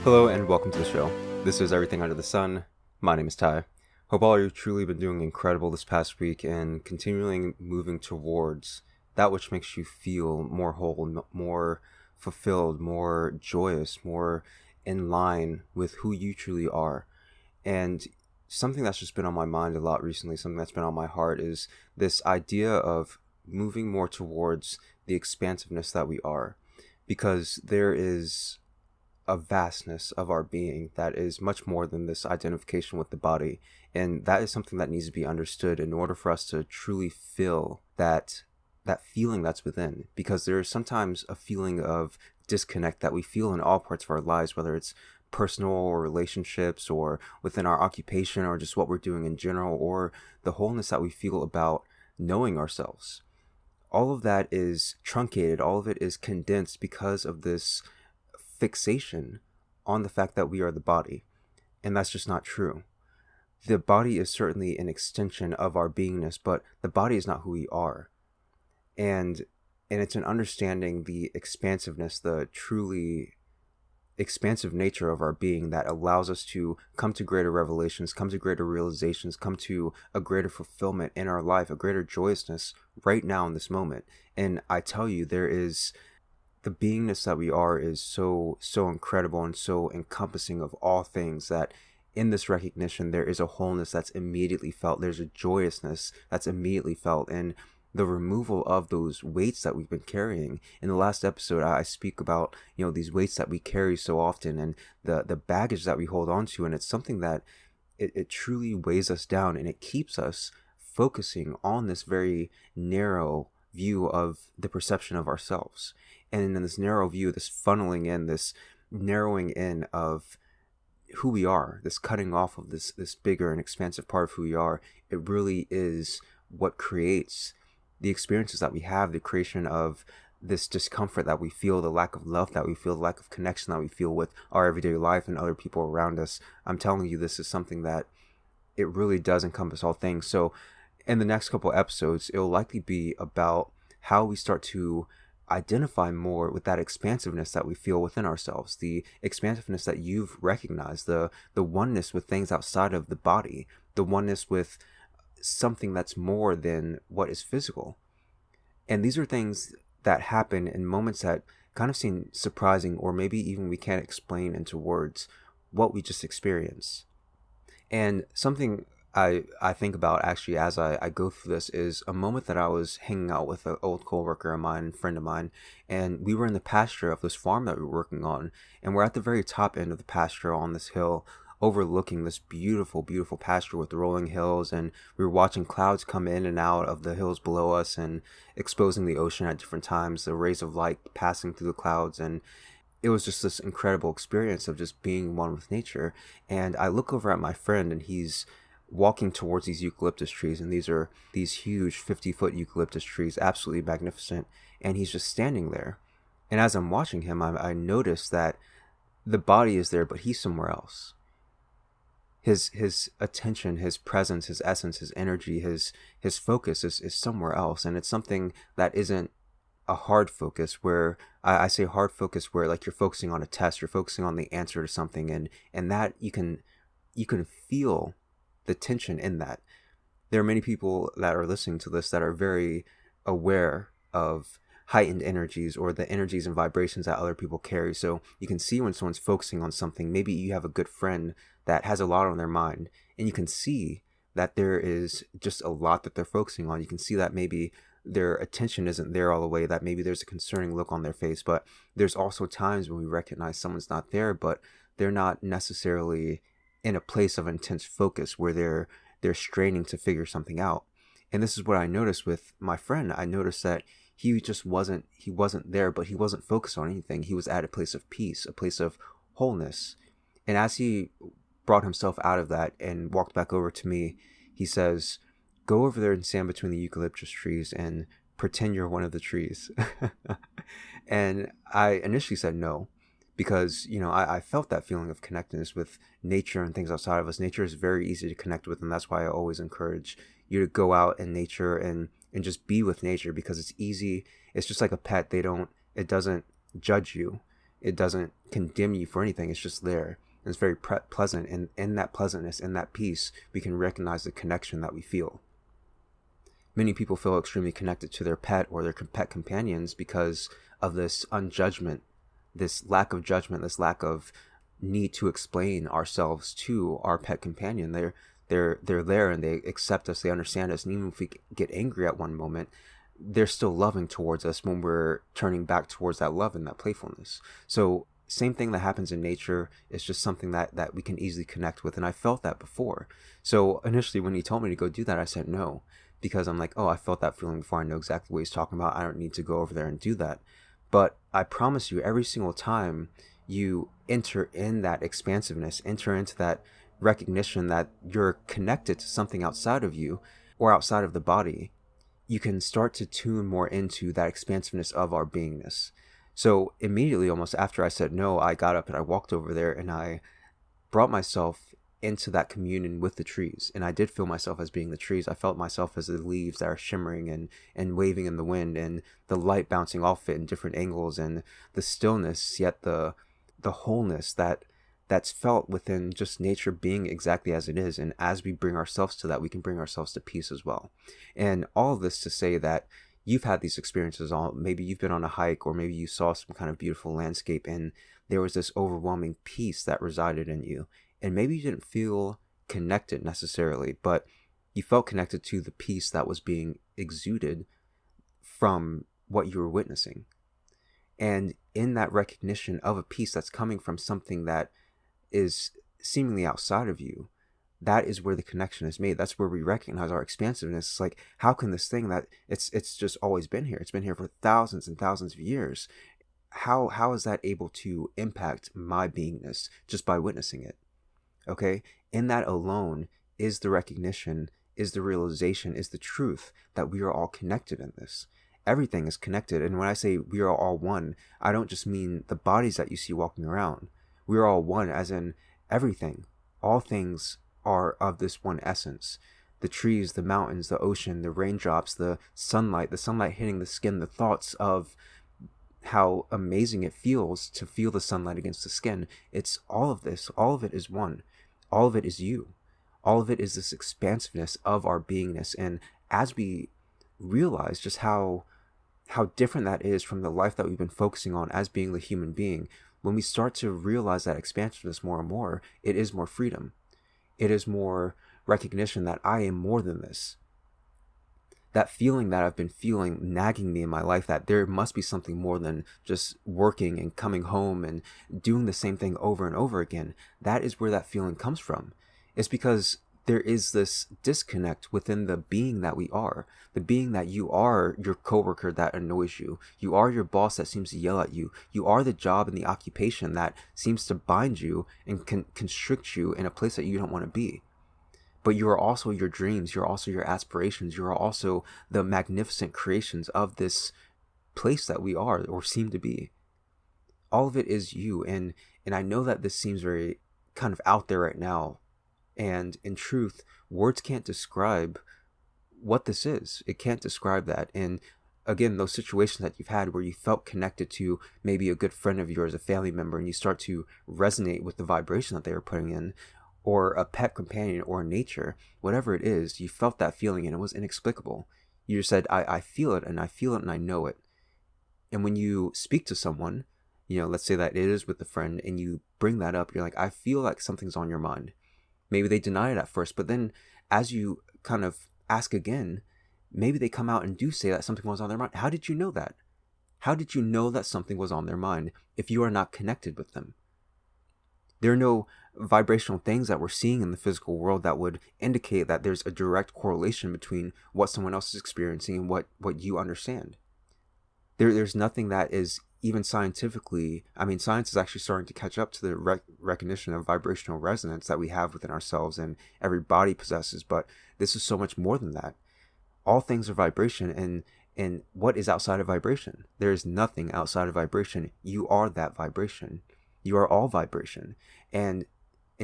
Hello and welcome to the show. This is Everything Under the Sun. My name is Ty. Hope all of you truly been doing incredible this past week and continuing moving towards that which makes you feel more whole, more fulfilled, more joyous, more in line with who you truly are. And something that's just been on my mind a lot recently, something that's been on my heart is this idea of moving more towards the expansiveness that we are. Because there is a vastness of our being that is much more than this identification with the body. And that is something that needs to be understood in order for us to truly feel that feeling that's within. Because there is sometimes a feeling of disconnect that we feel in all parts of our lives, whether it's personal or relationships or within our occupation or just what we're doing in general, or the wholeness that we feel about knowing ourselves. All of that is truncated, all of it is condensed because of this fixation on the fact that we are the body. And that's just not true. The body is certainly an extension of our beingness, but the body is not who we are. And it's an understanding the expansiveness, the truly expansive nature of our being that allows us to come to greater revelations, come to greater realizations, come to a greater fulfillment in our life, a greater joyousness right now in this moment. And I tell you, the beingness that we are is so incredible and so encompassing of all things that in this recognition there is a wholeness that's immediately felt. There's a joyousness that's immediately felt, and the removal of those weights that we've been carrying. In the last episode, I speak about these weights that we carry so often and the baggage that we hold on to, and it's something that it truly weighs us down, and it keeps us focusing on this very narrow view of the perception of ourselves. And in this narrow view, this funneling in, this narrowing in of who we are, this cutting off of this bigger and expansive part of who we are, it really is what creates the experiences that we have, the creation of this discomfort that we feel, the lack of love that we feel, the lack of connection that we feel with our everyday life and other people around us. I'm telling you, this is something that it really does encompass all things. So in the next couple episodes, it will likely be about how we start to identify more with that expansiveness that we feel within ourselves, the expansiveness that you've recognized, the oneness with things outside of the body, the oneness with something that's more than what is physical. And these are things that happen in moments that kind of seem surprising, or maybe even we can't explain into words what we just experienced. And something I think about actually as I go through this is a moment that I was hanging out with an old coworker of mine, friend of mine, and we were in the pasture of this farm that we were working on, and we're at the very top end of the pasture on this hill, overlooking this beautiful, beautiful pasture with the rolling hills, and we were watching clouds come in and out of the hills below us and exposing the ocean at different times, the rays of light passing through the clouds, and it was just this incredible experience of just being one with nature. And I look over at my friend, and he's walking towards these eucalyptus trees, and these are these huge 50-foot eucalyptus trees, absolutely magnificent, and he's just standing there. And as I'm watching him, I notice that the body is there, but he's somewhere else. His attention, his presence, his essence, his energy, his focus is somewhere else. And it's something that isn't a hard focus, where I say hard focus where like you're focusing on a test, you're focusing on the answer to something, and that you can feel the tension in that. There are many people that are listening to this that are very aware of heightened energies or the energies and vibrations that other people carry. So you can see when someone's focusing on something. Maybe you have a good friend that has a lot on their mind, and you can see that there is just a lot that they're focusing on. You can see that maybe their attention isn't there all the way, that maybe there's a concerning look on their face. But there's also times when we recognize someone's not there, but they're not necessarily in a place of intense focus where they're straining to figure something out. And this is what I noticed with my friend. I noticed that he wasn't there, but he wasn't focused on anything. He was at a place of peace, a place of wholeness. And as he brought himself out of that and walked back over to me, he says, "Go over there and stand between the eucalyptus trees and pretend you're one of the trees." And I initially said no, because I felt that feeling of connectedness with nature and things outside of us. Nature is very easy to connect with, and that's why I always encourage you to go out in nature and just be with nature, because it's easy. It's just like a pet. It doesn't judge you. It doesn't condemn you for anything. It's just there. And it's very pleasant. And in that pleasantness, in that peace, we can recognize the connection that we feel. Many people feel extremely connected to their pet or their pet companions because of this unjudgment, this lack of judgment, this lack of need to explain ourselves to our pet companion. They're there and they accept us, they understand us, and even if we get angry at one moment, they're still loving towards us when we're turning back towards that love and that playfulness. So same thing that happens in nature is just something that we can easily connect with. And I felt that before. So initially when he told me to go do that, I said no, because I'm like, oh, I felt that feeling before. I know exactly what he's talking about. I don't need to go over there and do that. But I promise you, every single time you enter in that expansiveness, enter into that recognition that you're connected to something outside of you or outside of the body, you can start to tune more into that expansiveness of our beingness. So immediately, almost after I said no, I got up and I walked over there and I brought myself into that communion with the trees. And I did feel myself as being the trees. I felt myself as the leaves that are shimmering and waving in the wind, and the light bouncing off it in different angles, and the stillness, yet the wholeness that's felt within just nature being exactly as it is. And as we bring ourselves to that, we can bring ourselves to peace as well. And all of this to say that you've had these experiences. Maybe you've been on a hike, or maybe you saw some kind of beautiful landscape and there was this overwhelming peace that resided in you. And maybe you didn't feel connected necessarily, but you felt connected to the peace that was being exuded from what you were witnessing. And in that recognition of a peace that's coming from something that is seemingly outside of you, that is where the connection is made. That's where we recognize our expansiveness. It's like, how can this thing that it's just always been here, it's been here for thousands and thousands of years, how is that able to impact my beingness just by witnessing it? Okay, in that alone is the recognition, is the realization, is the truth that we are all connected in this. Everything is connected. And when I say we are all one, I don't just mean the bodies that you see walking around. We are all one as in everything. All things are of this one essence. The trees, the mountains, the ocean, the raindrops, the sunlight hitting the skin, the thoughts of how amazing it feels to feel the sunlight against the skin. It's all of this. All of it is one. All of it is you. All of it is this expansiveness of our beingness. And as we realize just how different that is from the life that we've been focusing on as being the human being, when we start to realize that expansiveness more and more, it is more freedom. It is more recognition that I am more than this. That feeling that I've been feeling nagging me in my life, that there must be something more than just working and coming home and doing the same thing over and over again. That is where that feeling comes from. It's because there is this disconnect within the being that we are. The being that you are your coworker that annoys you. You are your boss that seems to yell at you. You are the job and the occupation that seems to bind you and constrict you in a place that you don't want to be. But you are also your dreams. You're also your aspirations. You are also the magnificent creations of this place that we are or seem to be. All of it is you. And I know that this seems very kind of out there right now. And in truth, words can't describe what this is. It can't describe that. And again, those situations that you've had where you felt connected to maybe a good friend of yours, a family member, and you start to resonate with the vibration that they were putting in, or a pet companion or nature, whatever it is, you felt that feeling and it was inexplicable. You just said, I feel it and I feel it and I know it. And when you speak to someone, let's say that it is with a friend and you bring that up, you're like, I feel like something's on your mind. Maybe they deny it at first, but then as you kind of ask again, maybe they come out and do say that something was on their mind. How did you know that? How did you know that something was on their mind if you are not connected with them? There are no vibrational things that we're seeing in the physical world that would indicate that there's a direct correlation between what someone else is experiencing and what you understand. There's nothing that is even scientifically, science is actually starting to catch up to the recognition of vibrational resonance that we have within ourselves and every body possesses, but this is so much more than that. All things are vibration, and what is outside of vibration? There is nothing outside of vibration. You are that vibration. You are all vibration. And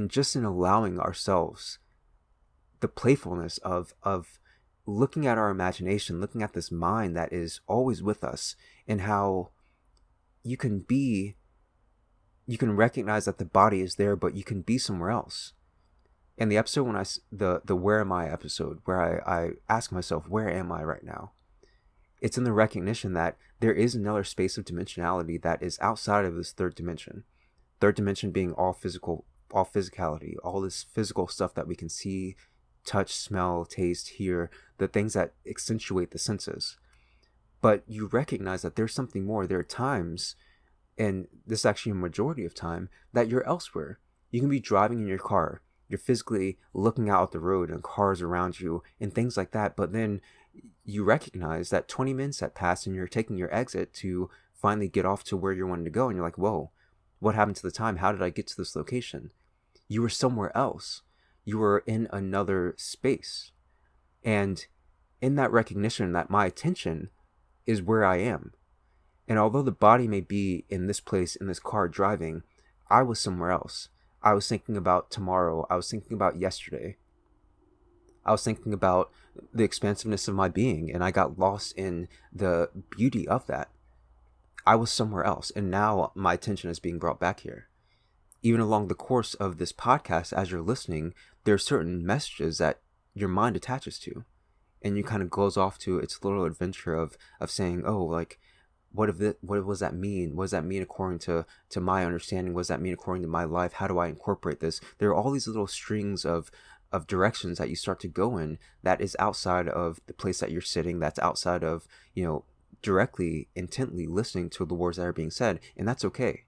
just in allowing ourselves the playfulness of looking at our imagination, looking at this mind that is always with us, and how you can be you can recognize that the body is there, but you can be somewhere else. And the episode when the where am I episode, where I ask myself, where am I right now? It's in the recognition that there is another space of dimensionality that is outside of this third dimension. Third dimension being all physicality, all this physical stuff that we can see, touch, smell, taste, hear, the things that accentuate the senses. But you recognize that there's something more. There are times, and this is actually a majority of time, that you're elsewhere. You can be driving in your car. You're physically looking out the road and cars around you and things like that. But then you recognize that 20 minutes have passed and you're taking your exit to finally get off to where you're wanting to go. And you're like, whoa, what happened to the time? How did I get to this location? You were somewhere else. You were in another space. And in that recognition that my attention is where I am. And although the body may be in this place, in this car driving, I was somewhere else. I was thinking about tomorrow. I was thinking about yesterday. I was thinking about the expansiveness of my being, and I got lost in the beauty of that. I was somewhere else, and now my attention is being brought back here. Even along the course of this podcast, as you're listening, there are certain messages that your mind attaches to, and you kind of goes off to its little adventure of saying, oh, like, what does that mean? What does that mean according to my understanding? What does that mean according to my life? How do I incorporate this? There are all these little strings of directions that you start to go in that is outside of the place that you're sitting, that's outside of, directly, intently listening to the words that are being said. And that's okay.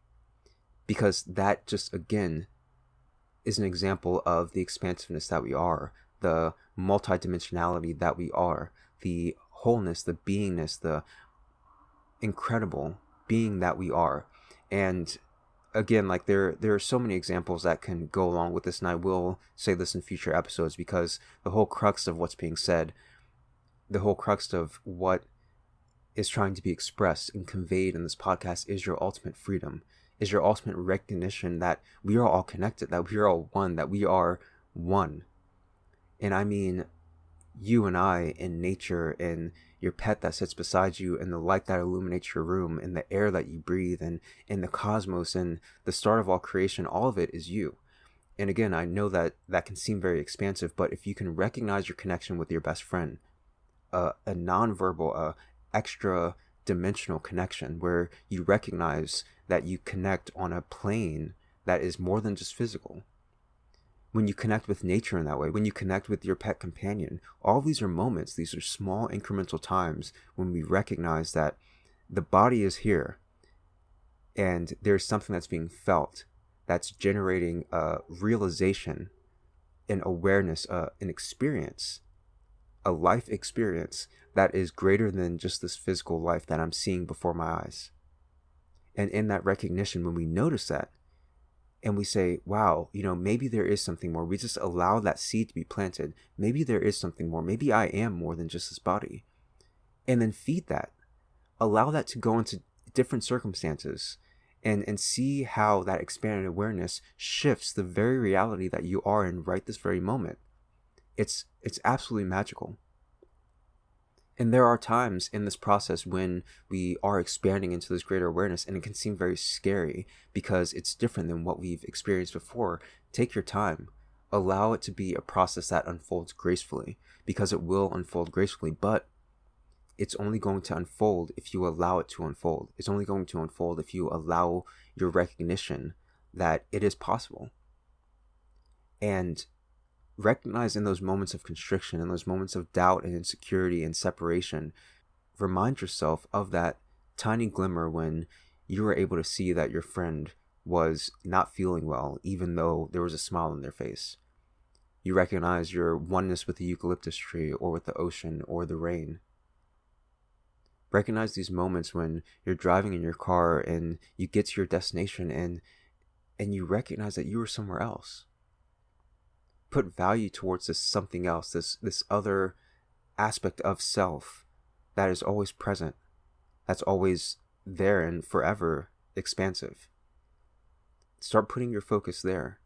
Because that just, again, is an example of the expansiveness that we are, the multidimensionality that we are, the wholeness, the beingness, the incredible being that we are. And again, like there are so many examples that can go along with this, and I will say this in future episodes, because the whole crux of what's being said, the whole crux of what is trying to be expressed and conveyed in this podcast is your ultimate freedom, is your ultimate recognition that we are all connected, that we are all one, that we are one. And I mean you and I, in nature, in your pet that sits beside you, and the light that illuminates your room, and the air that you breathe, and in the cosmos, and the start of all creation, all of it is you. And again, I know that can seem very expansive, but if you can recognize your connection with your best friend, a nonverbal, extra dimensional connection where you recognize that you connect on a plane that is more than just physical. When you connect with nature in that way, when you connect with your pet companion, all these are moments, these are small incremental times when we recognize that the body is here and there's something that's being felt that's generating a realization, an awareness, an experience, a life experience that is greater than just this physical life that I'm seeing before my eyes. And in that recognition, when we notice that, and we say, wow, maybe there is something more. We just allow that seed to be planted. Maybe there is something more. Maybe I am more than just this body. And then feed that. Allow that to go into different circumstances and see how that expanded awareness shifts the very reality that you are in right this very moment. It's absolutely magical. And there are times in this process when we are expanding into this greater awareness, and it can seem very scary because it's different than what we've experienced before. Take your time. Allow it to be a process that unfolds gracefully, because it will unfold gracefully, but it's only going to unfold if you allow it to unfold. It's only going to unfold if you allow your recognition that it is possible. And recognize in those moments of constriction, in those moments of doubt and insecurity and separation, remind yourself of that tiny glimmer when you were able to see that your friend was not feeling well, even though there was a smile on their face. You recognize your oneness with the eucalyptus tree, or with the ocean, or the rain. Recognize these moments when you're driving in your car and you get to your destination and you recognize that you were somewhere else. Put value towards this something else, this other aspect of self that is always present, that's always there and forever expansive. Start putting your focus there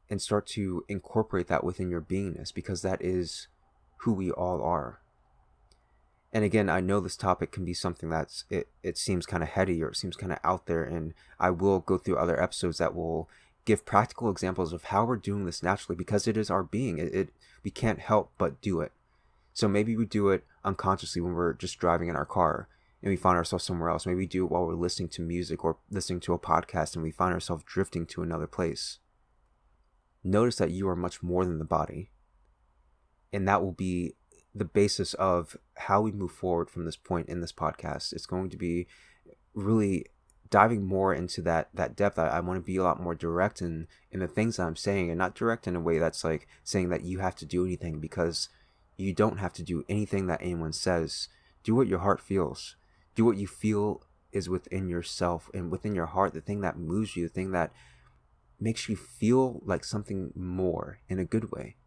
and start to incorporate that within your beingness, because that is who we all are. And again, I know this topic can be something it seems kind of heady or it seems kind of out there, and I will go through other episodes that will give practical examples of how we're doing this naturally, because it is our being. We can't help but do it. So maybe we do it unconsciously when we're just driving in our car and we find ourselves somewhere else. Maybe we do it while we're listening to music or listening to a podcast and we find ourselves drifting to another place. Notice that you are much more than the body. And that will be the basis of how we move forward from this point in this podcast. It's going to be really diving more into that depth. I want to be a lot more direct in the things that I'm saying, and not direct in a way that's like saying that you have to do anything, because you don't have to do anything that anyone says. Do what your heart feels. Do what you feel is within yourself and within your heart, the thing that moves you, the thing that makes you feel like something more in a good way.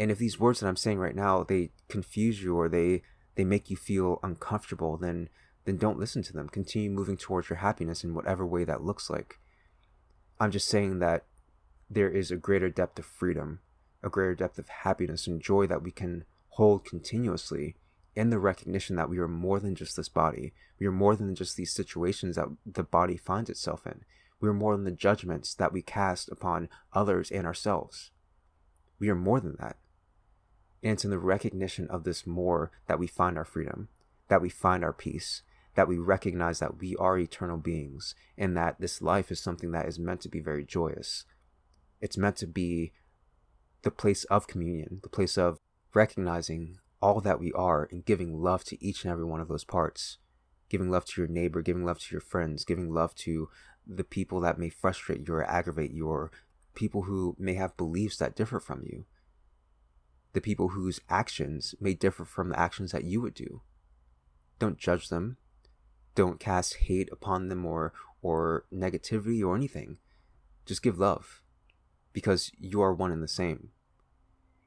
And if these words that I'm saying right now, they confuse you or they make you feel uncomfortable, then don't listen to them. Continue moving towards your happiness in whatever way that looks like. I'm just saying that there is a greater depth of freedom, a greater depth of happiness and joy that we can hold continuously in the recognition that we are more than just this body. We are more than just these situations that the body finds itself in. We are more than the judgments that we cast upon others and ourselves. We are more than that. And it's in the recognition of this more that we find our freedom, that we find our peace, that we recognize that we are eternal beings, and that this life is something that is meant to be very joyous. It's meant to be the place of communion, the place of recognizing all that we are and giving love to each and every one of those parts. Giving love to your neighbor, giving love to your friends, giving love to the people that may frustrate you or aggravate you, or people who may have beliefs that differ from you. The people whose actions may differ from the actions that you would do. Don't judge them. Don't cast hate upon them or negativity or anything. Just give love, because you are one and the same.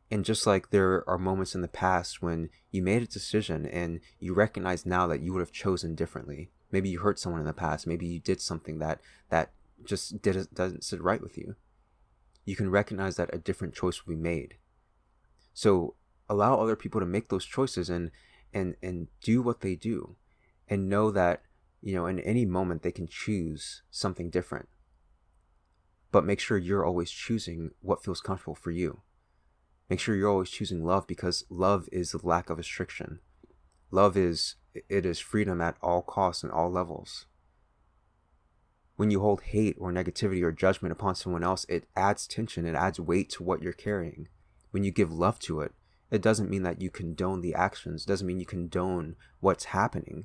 And just like there are moments in the past when you made a decision and you recognize now that you would have chosen differently. Maybe you hurt someone in the past. Maybe you did something that just doesn't sit right with you. You can recognize that a different choice will be made. So allow other people to make those choices and do what they do, and know that, in any moment they can choose something different. But make sure you're always choosing what feels comfortable for you. Make sure you're always choosing love, because love is the lack of restriction. Love is freedom at all costs and all levels. When you hold hate or negativity or judgment upon someone else, it adds tension, it adds weight to what you're carrying. When you give love to it, it doesn't mean that you condone the actions. It doesn't mean you condone what's happening,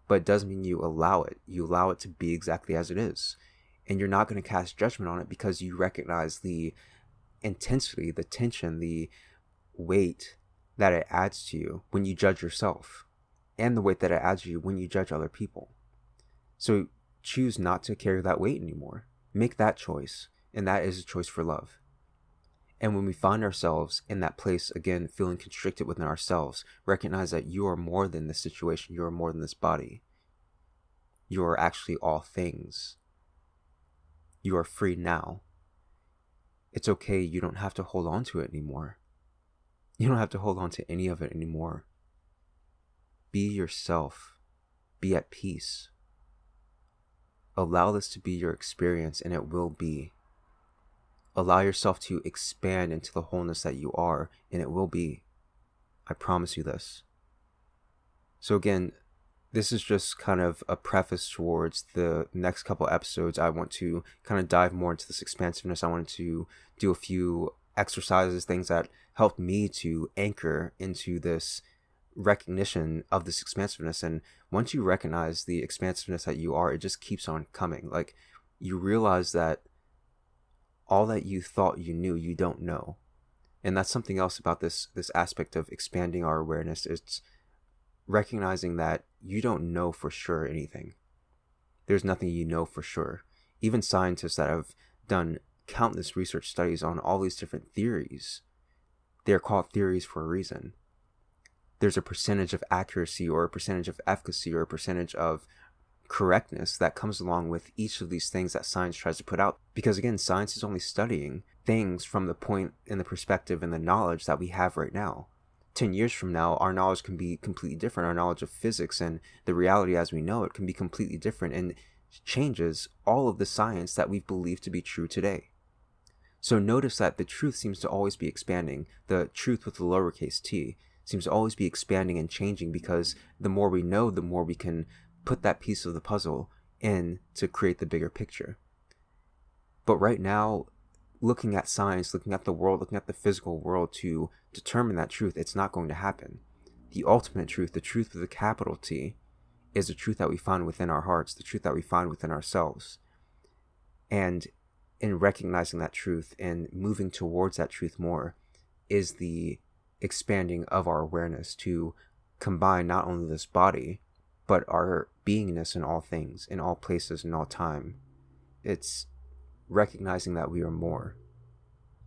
but it does mean you allow it. You allow it to be exactly as it is. And you're not going to cast judgment on it, because you recognize the intensity, the tension, the weight that it adds to you when you judge yourself, and the weight that it adds to you when you judge other people. So choose not to carry that weight anymore. Make that choice, and that is a choice for love. And when we find ourselves in that place, again, feeling constricted within ourselves, recognize that you are more than this situation. You are more than this body. You are actually all things. You are free now. It's okay. You don't have to hold on to it anymore. You don't have to hold on to any of it anymore. Be yourself. Be at peace. Allow this to be your experience, and it will be. Allow yourself to expand into the wholeness that you are, and it will be. I promise you this. So again, this is just kind of a preface towards the next couple episodes. I want to kind of dive more into this expansiveness. I wanted to do a few exercises, things that helped me to anchor into this recognition of this expansiveness. And once you recognize the expansiveness that you are, it just keeps on coming. Like, you realize that all that you thought you knew, you don't know. And that's something else about this aspect of expanding our awareness. It's recognizing that you don't know for sure anything. There's nothing you know for sure. Even scientists that have done countless research studies on all these different theories, they're called theories for a reason. There's a percentage of accuracy or a percentage of efficacy or a percentage of correctness that comes along with each of these things that science tries to put out. Because again, science is only studying things from the point and the perspective and the knowledge that we have right now. 10 years from now, our knowledge can be completely different. Our knowledge of physics and the reality as we know it can be completely different, and changes all of the science that we've believed to be true today. So notice that the truth seems to always be expanding. The truth with the lowercase t seems to always be expanding and changing, because the more we know, the more we can put that piece of the puzzle in to create the bigger picture. But right now, looking at science, looking at the world, looking at the physical world to determine that truth, it's not going to happen. The ultimate truth, the truth with a capital T, is the truth that we find within our hearts, the truth that we find within ourselves. And in recognizing that truth and moving towards that truth more is the expanding of our awareness to combine not only this body, but our beingness in all things, in all places, in all time. It's recognizing that we are more.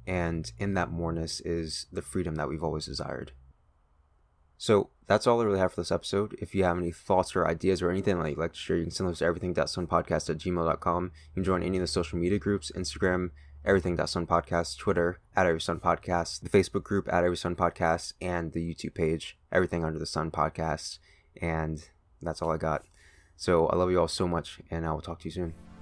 And in that moreness is the freedom that we've always desired. So that's all I really have for this episode. If you have any thoughts or ideas or anything that you'd like to share, you can send those to everything.sunpodcast@gmail.com. You can join any of the social media groups: Instagram, everything.sunpodcast, Twitter, @everysunpodcast, the Facebook group, @everysunpodcast, and the YouTube page, Everything Under the Sun Podcast. And that's all I got. So I love you all so much, and I will talk to you soon.